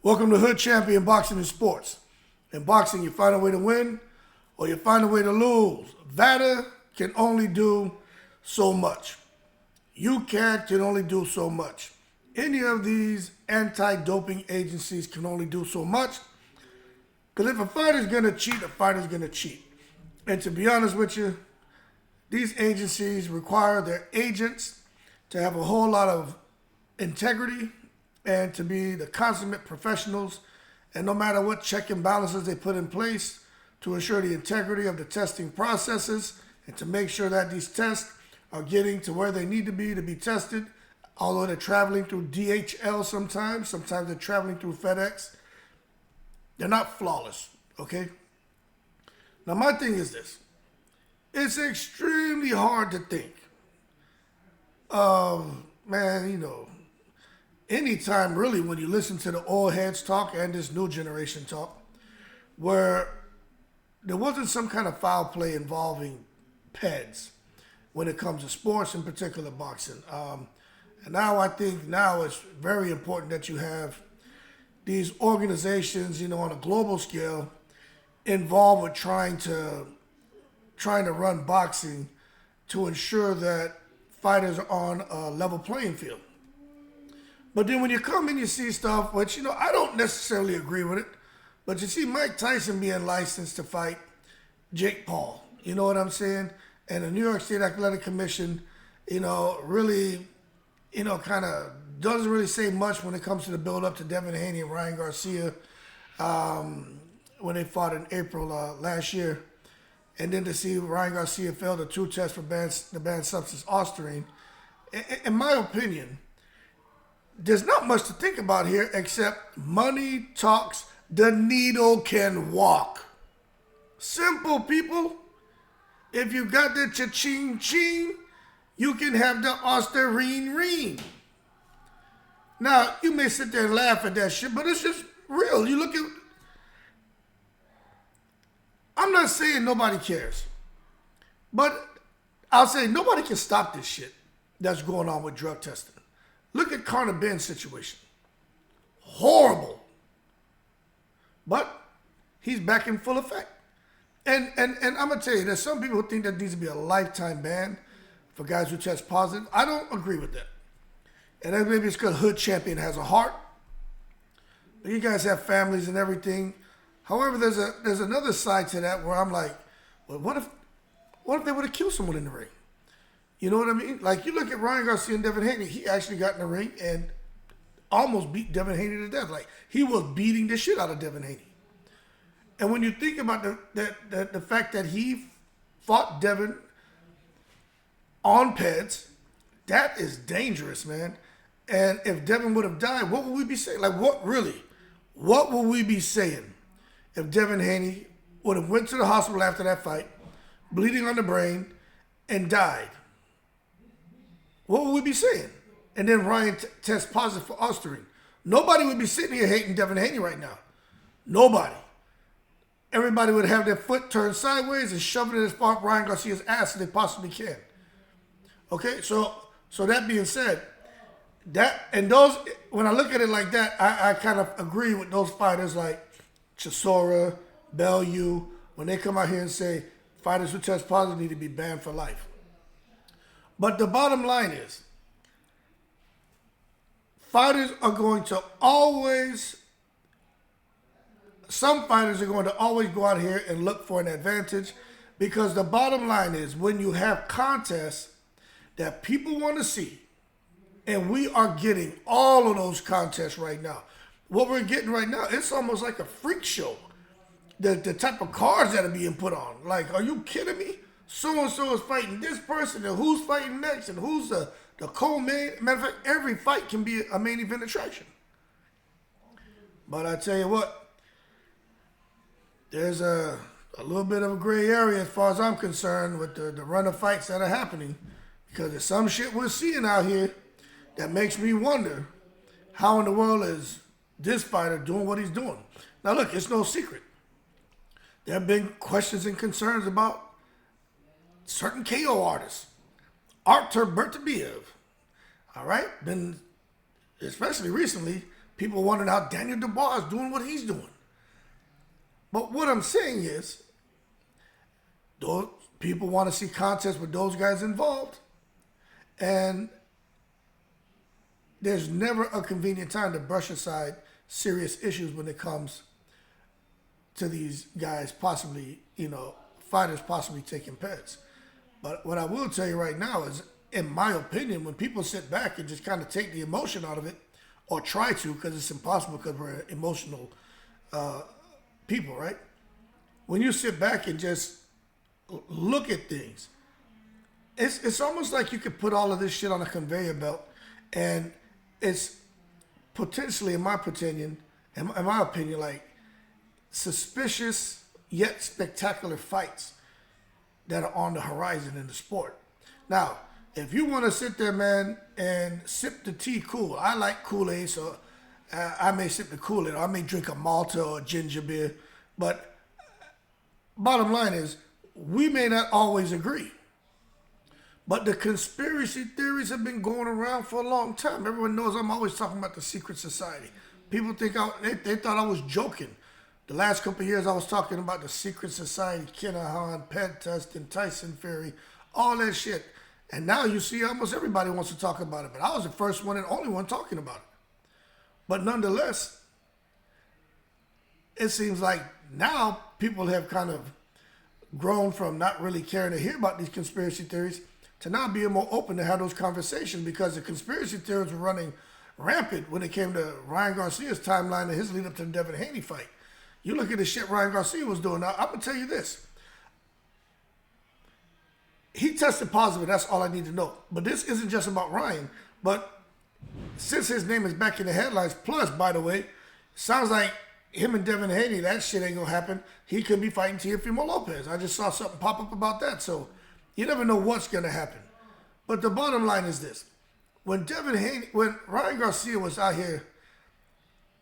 Welcome to Hood Champion Boxing and Sports. In boxing, you find a way to win or you find a way to lose. Vada can only do so much. UCAT can only do so much. Any of these anti-doping agencies can only do so much. Because if a fighter's going to cheat, a fighter's going to cheat. And to be honest with you, these agencies require their agents to have a whole lot of integrity and to be the consummate professionals, and no matter what check and balances they put in place to ensure the integrity of the testing processes and to make sure that these tests are getting to where they need to be tested, although they're traveling through DHL sometimes they're traveling through FedEx. They're not flawless, okay? Now my thing is this. It's extremely hard to think of, anytime really when you listen to the old heads talk and this new generation talk, where there wasn't some kind of foul play involving PEDs when it comes to sports, in particular boxing. And now I think it's very important that you have these organizations, on a global scale, involved with trying to run boxing to ensure that fighters are on a level playing field. But then when you come and you see stuff, which, I don't necessarily agree with it, but you see Mike Tyson being licensed to fight Jake Paul. You know what I'm saying? And the New York State Athletic Commission, really, kind of doesn't really say much when it comes to the build-up to Devin Haney and Ryan Garcia when they fought in April last year. And then to see Ryan Garcia fail the two tests for the banned substance Ostarine. In my opinion, there's not much to think about here except money talks, the needle can walk. Simple, people. If you got the cha-ching ching, you can have the Ostarine. Now, you may sit there and laugh at that shit, but it's just real. You look at... I'm not saying nobody cares, but I'll say nobody can stop this shit that's going on with drug testing. Look at Conor Benn's situation. Horrible. But he's back in full effect. And I'm going to tell you, there's some people who think that needs to be a lifetime ban for guys who test positive. I don't agree with that. And then maybe it's because Hood Champion has a heart. But you guys have families and everything. However, there's another side to that where I'm like, well, what if they would have killed someone in the ring? You know what I mean? Like, you look at Ryan Garcia and Devin Haney. He actually got in the ring and almost beat Devin Haney to death. Like, he was beating the shit out of Devin Haney. And when you think about the fact that he fought Devin on PEDs, that is dangerous, man. And if Devin would have died, what would we be saying? Like, what would we be saying if Devin Haney would have went to the hospital after that fight, bleeding on the brain, and died? What would we be saying? And then Ryan tests positive for Ostarine. Nobody would be sitting here hating Devin Haney right now. Nobody. Everybody would have their foot turned sideways and shove it in as far up Ryan Garcia's ass as they possibly can. Okay, so that being said, when I look at it like that, I kind of agree with those fighters like Chisora, Bellew, when they come out here and say fighters who test positive need to be banned for life. But the bottom line is, fighters are going to always, some fighters are going to always go out here and look for an advantage, because the bottom line is, when you have contests that people want to see, and we are getting all of those contests right now. What we're getting right now, it's almost like a freak show. The type of cards that are being put on. Like, are you kidding me? So-and-so is fighting this person, and who's fighting next, and who's the co-main. Matter of fact, every fight can be a main event attraction. But I tell you what, there's a little bit of a gray area as far as I'm concerned with the run of fights that are happening, because there's some shit we're seeing out here that makes me wonder how in the world is this fighter doing what he's doing. Now look, it's no secret. There have been questions and concerns about certain KO artists. Artur Beterbiev, all right, been, especially recently, People wondering how Daniel Dubois is doing what he's doing. But what I'm saying is, those people want to see contests with those guys involved. And there's never a convenient time to brush aside serious issues when it comes to these guys possibly, fighters possibly taking pets. But what I will tell you right now is, in my opinion, when people sit back and just kind of take the emotion out of it, or try to, because it's impossible because we're emotional people, right? When you sit back and just look at things, it's almost like you could put all of this shit on a conveyor belt, and it's potentially, in my opinion, like suspicious yet spectacular fights that are on the horizon in the sport. Now, if you want to sit there, man, and sip the tea cool, I like Kool-Aid, so I may sip the Kool-Aid, or I may drink a Malta or a ginger beer, but bottom line is, we may not always agree. But the conspiracy theories have been going around for a long time. Everyone knows I'm always talking about the secret society. People think they thought I was joking. The last couple of years I was talking about the secret society, Kinahan, pet testing, Tyson Fury, all that shit. And now you see almost everybody wants to talk about it. But I was the first one and only one talking about it. But nonetheless, it seems like now people have kind of grown from not really caring to hear about these conspiracy theories to now being more open to have those conversations, because the conspiracy theories were running rampant when it came to Ryan Garcia's timeline and his lead up to the Devin Haney fight. You look at the shit Ryan Garcia was doing. Now, I'm going to tell you this. He tested positive, that's all I need to know. But this isn't just about Ryan. But since his name is back in the headlines, plus, by the way, sounds like him and Devin Haney, that shit ain't going to happen. He could be fighting Teofimo Lopez. I just saw something pop up about that. So you never know what's going to happen. But the bottom line is this. When Ryan Garcia was out here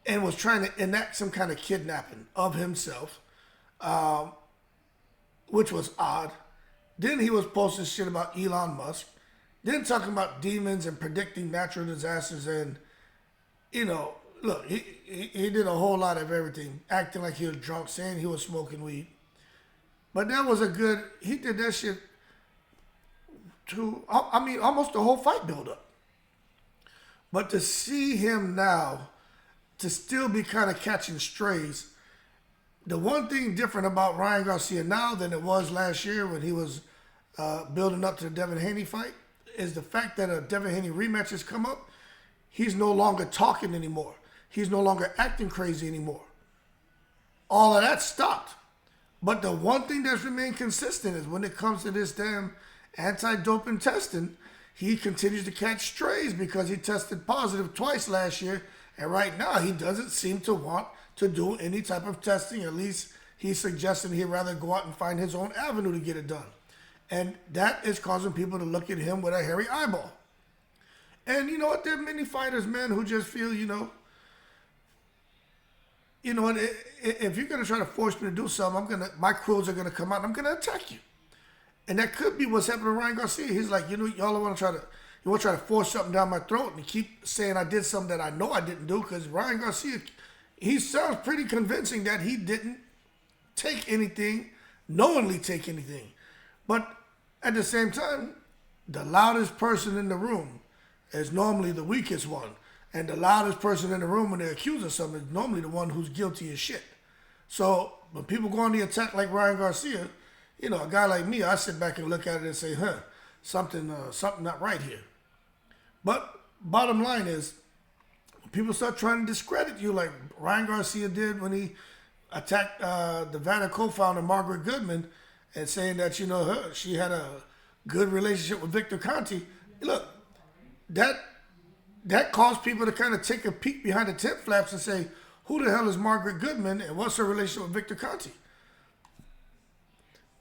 and was trying to enact some kind of kidnapping of himself, which was odd. Then he was posting shit about Elon Musk. Then talking about demons and predicting natural disasters. And, look, he did a whole lot of everything. Acting like he was drunk, saying he was smoking weed. But that was he did that shit to, almost the whole fight build-up. But to see him now, to still be kind of catching strays, the one thing different about Ryan Garcia now than it was last year when he was building up to the Devin Haney fight is the fact that a Devin Haney rematch has come up. He's no longer talking anymore. He's no longer acting crazy anymore. All of that stopped. But the one thing that's remained consistent is when it comes to this damn anti-doping testing, he continues to catch strays because he tested positive twice last year. And right now, he doesn't seem to want to do any type of testing. At least he's suggesting he'd rather go out and find his own avenue to get it done. And that is causing people to look at him with a hairy eyeball. And you know what? There are many fighters, man, who just feel, if you're going to try to force me to do something, my crews are going to come out and I'm going to attack you. And that could be what's happening to Ryan Garcia. He's like, y'all want to try to force something down my throat and keep saying I did something that I know I didn't do, because Ryan Garcia, he sounds pretty convincing that he didn't knowingly take anything. But at the same time, the loudest person in the room is normally the weakest one. And the loudest person in the room when they accuse of something is normally the one who's guilty as shit. So when people go on the attack like Ryan Garcia, a guy like me, I sit back and look at it and say, something not right here. But bottom line is, people start trying to discredit you like Ryan Garcia did when he attacked the Vada co-founder, Margaret Goodman, and saying that, she had a good relationship with Victor Conte. Look, that caused people to kind of take a peek behind the tent flaps and say, who the hell is Margaret Goodman and what's her relationship with Victor Conte?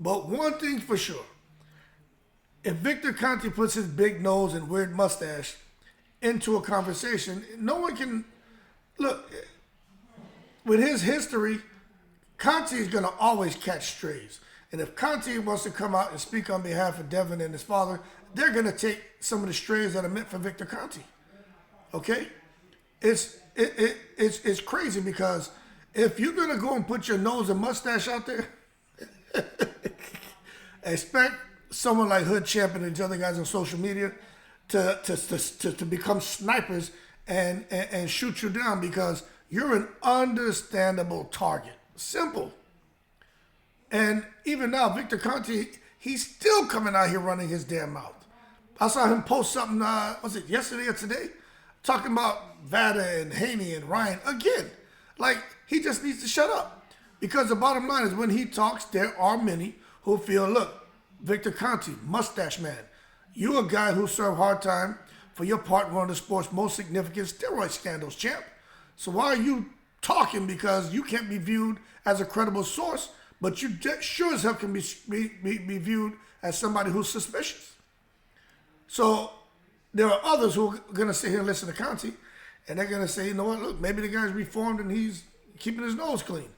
But one thing for sure, if Victor Conte puts his big nose and weird mustache into a conversation, no one can, look, with his history, Conte is going to always catch strays. And if Conte wants to come out and speak on behalf of Devin and his father, they're going to take some of the strays that are meant for Victor Conte. Okay? it's crazy because if you're gonna go and put your nose and mustache out there, expect someone like Hood Champ and these other guys on social media to become snipers and shoot you down because you're an understandable target. Simple. And even now, Victor Conte, he's still coming out here running his damn mouth. I saw him post something, was it yesterday or today? Talking about Vada and Haney and Ryan again. Like, he just needs to shut up. Because the bottom line is when he talks, there are many who feel, look, Victor Conte, mustache man, you a guy who served hard time for your part in one of the sport's most significant steroid scandals, champ. So why are you talking? Because you can't be viewed as a credible source, but you sure as hell can be viewed as somebody who's suspicious. So there are others who are going to sit here and listen to Conte, and they're going to say, you know what, look, maybe the guy's reformed and he's keeping his nose clean.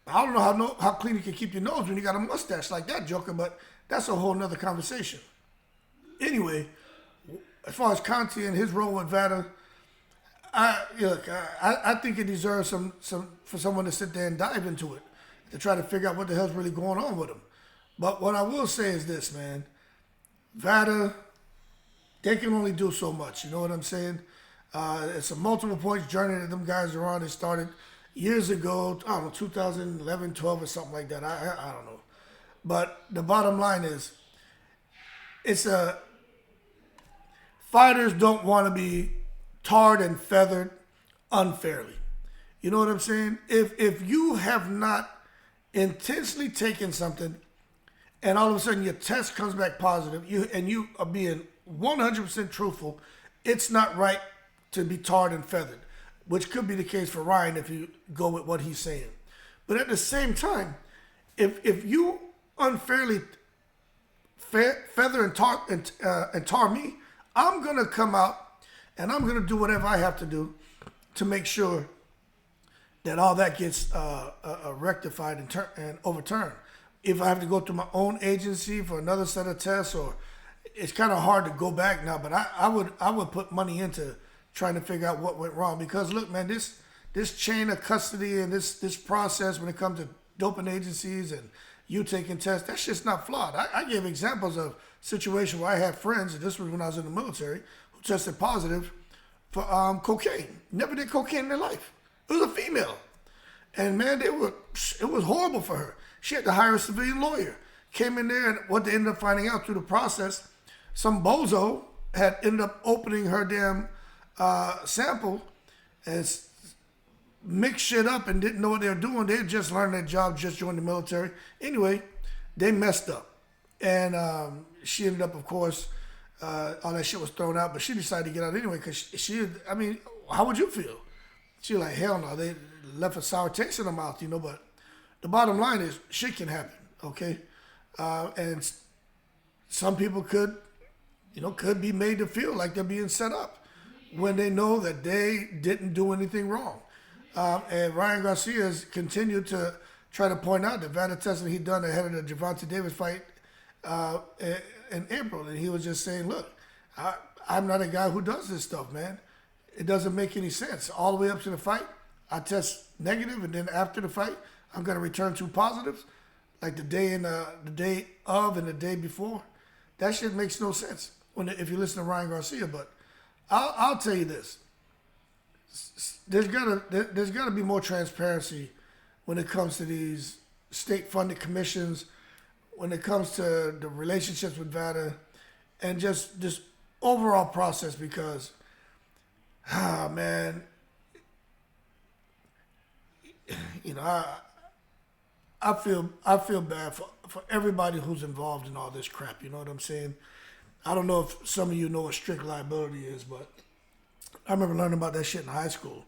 I don't know how clean you can keep your nose when you got a mustache like that, Joker, but that's a whole nother conversation. Anyway, as far as Conte and his role with Vada, I think it deserves some for someone to sit there and dive into it to try to figure out what the hell's really going on with him. But what I will say is this, man. Vada, they can only do so much. You know what I'm saying? It's a multiple points journey that them guys are on. It started years ago, I don't know, 2011, 12 or something like that. I don't know. But the bottom line is, fighters don't want to be tarred and feathered unfairly. You know what I'm saying? If you have not intentionally taken something and all of a sudden your test comes back positive, you are being 100% truthful, it's not right to be tarred and feathered, which could be the case for Ryan if you go with what he's saying. But at the same time, if you unfairly feather and tar me, I'm going to come out and I'm going to do whatever I have to do to make sure that all that gets rectified and overturned. If I have to go through my own agency for another set of tests, or it's kind of hard to go back now, but I would put money into trying to figure out what went wrong. Because look, man, this chain of custody and this process when it comes to doping agencies and you taking tests, that shit's not flawed. I gave examples of situations where I had friends, and this was when I was in the military, who tested positive for cocaine. Never did cocaine in their life. It was a female. And man, it was horrible for her. She had to hire a civilian lawyer. Came in there, and what they ended up finding out through the process, some bozo had ended up opening her damn sample and mixed shit up and didn't know what they were doing. They had just learned their job, just joined the military. Anyway, they messed up. And she ended up, of course, all that shit was thrown out, but she decided to get out anyway because how would you feel? She was like, hell no, they left a sour taste in her mouth, you know, but the bottom line is shit can happen, okay? And some people could be made to feel like they're being set up when they know that they didn't do anything wrong. And Ryan Garcia has continued to try to point out that Vada testing he'd done ahead of the Gervonta Davis fight in April. And he was just saying, look, I'm not a guy who does this stuff, man. It doesn't make any sense. All the way up to the fight, I test negative, and then after the fight, I'm going to return 2 positives, like the day of and the day before. That shit makes no sense if you listen to Ryan Garcia. But I'll tell you this: there's gotta be more transparency when it comes to these state-funded commissions, when it comes to the relationships with Vada, and just this overall process. Because, man, you know, I feel bad for everybody who's involved in all this crap. You know what I'm saying? I don't know if some of you know what strict liability is, but I remember learning about that shit in high school.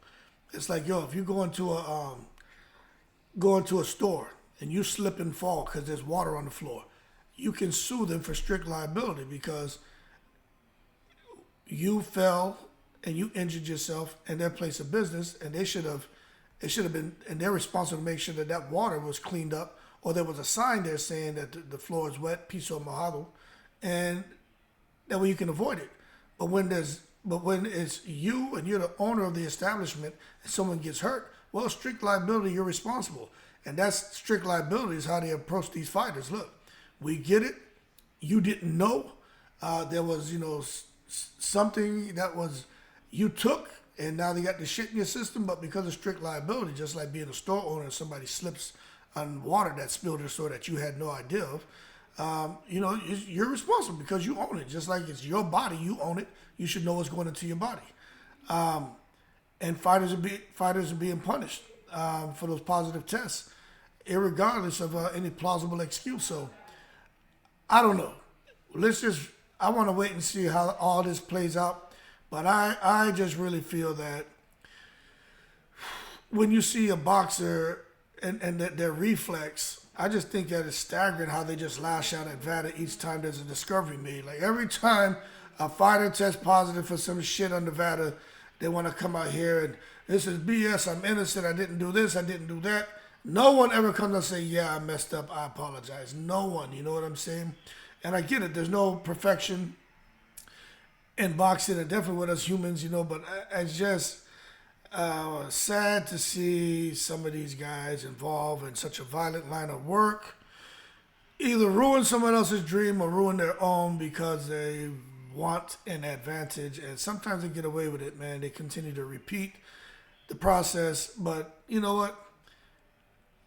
It's like, yo, if you go into a store and you slip and fall because there's water on the floor, you can sue them for strict liability because you fell and you injured yourself in their place of business, and it should have been, and they're responsible to make sure that water was cleaned up, or there was a sign there saying that the floor is wet, piso mojado, and that way you can avoid it. But when there's But when it's you and you're the owner of the establishment and someone gets hurt, well, strict liability, you're responsible. And that's strict liability is how they approach these fighters. Look, we get it. You didn't know. There was, something that was you took, and now they got the shit in your system. But because of strict liability, just like being a store owner and somebody slips on water that spilled their store that you had no idea of, you're responsible because you own it. Just like it's your body, you own it. You should know what's going into your body. And fighters are being punished for those positive tests, irregardless of any plausible excuse. So I don't know. I want to wait and see how all this plays out. But I just really feel that when you see a boxer and their reflex, I just think that it's staggering how they just lash out at Vada each time there's a discovery made. Like every time a fighter tests positive for some shit under Vada, they want to come out here and this is BS, I'm innocent, I didn't do this, I didn't do that. No one ever comes and say, yeah, I messed up, I apologize. No one, you know what I'm saying? And I get it, there's no perfection in boxing and definitely with us humans, but it's just sad to see some of these guys involved in such a violent line of work either ruin someone else's dream or ruin their own because they want an advantage, and sometimes they get away with it, man. They continue to repeat the process, but you know what?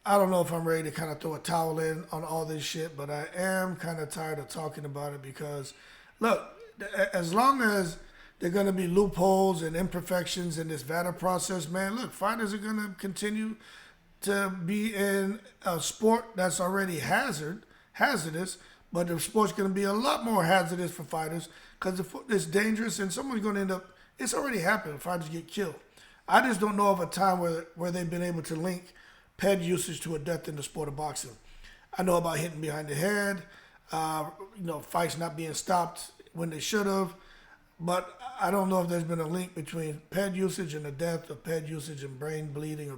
I don't know if I'm ready to kind of throw a towel in on all this shit, but I am kind of tired of talking about it because, look, as long as there are going to be loopholes and imperfections in this Vada process, man, look, fighters are going to continue to be in a sport that's already hazardous, but the sport's going to be a lot more hazardous for fighters because it's dangerous and someone's going to end up, it's already happened, fighters get killed. I just don't know of a time where they've been able to link ped usage to a death in the sport of boxing. I know about hitting behind the head, fights not being stopped when they should have, but I don't know if there's been a link between ped usage and the death, of ped usage and brain bleeding, or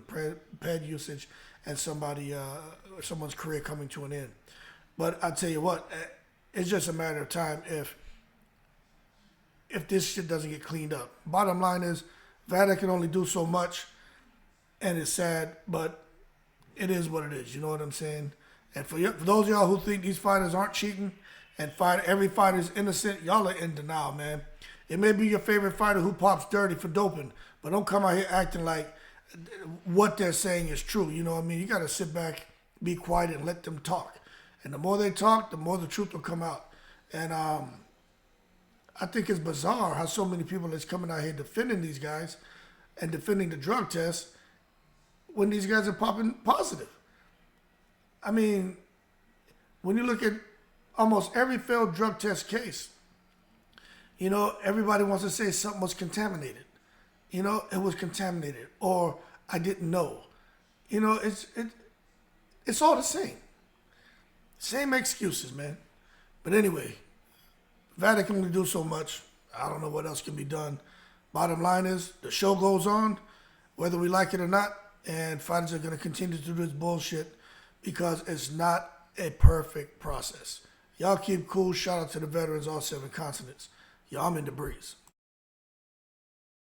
ped usage and someone's career coming to an end. But I tell you what, it's just a matter of time if this shit doesn't get cleaned up. Bottom line is, Vada can only do so much, and it's sad, but it is what it is. You know what I'm saying? And for those of y'all who think these fighters aren't cheating and every fighter is innocent, y'all are in denial, man. It may be your favorite fighter who pops dirty for doping, but don't come out here acting like what they're saying is true. You know what I mean? You got to sit back, be quiet, and let them talk. And the more they talk, the more the truth will come out. And I think it's bizarre how so many people is coming out here defending these guys and defending the drug test when these guys are popping positive. I mean, when you look at almost every failed drug test case, everybody wants to say something was contaminated. It was contaminated, or I didn't know. It's all the same. Same excuses, man. But anyway, Vada can only do so much. I don't know what else can be done. Bottom line is, the show goes on, whether we like it or not, and fighters are going to continue to do this bullshit because it's not a perfect process. Y'all keep cool. Shout out to the veterans, all 7 continents. Y'all, I'm in the breeze.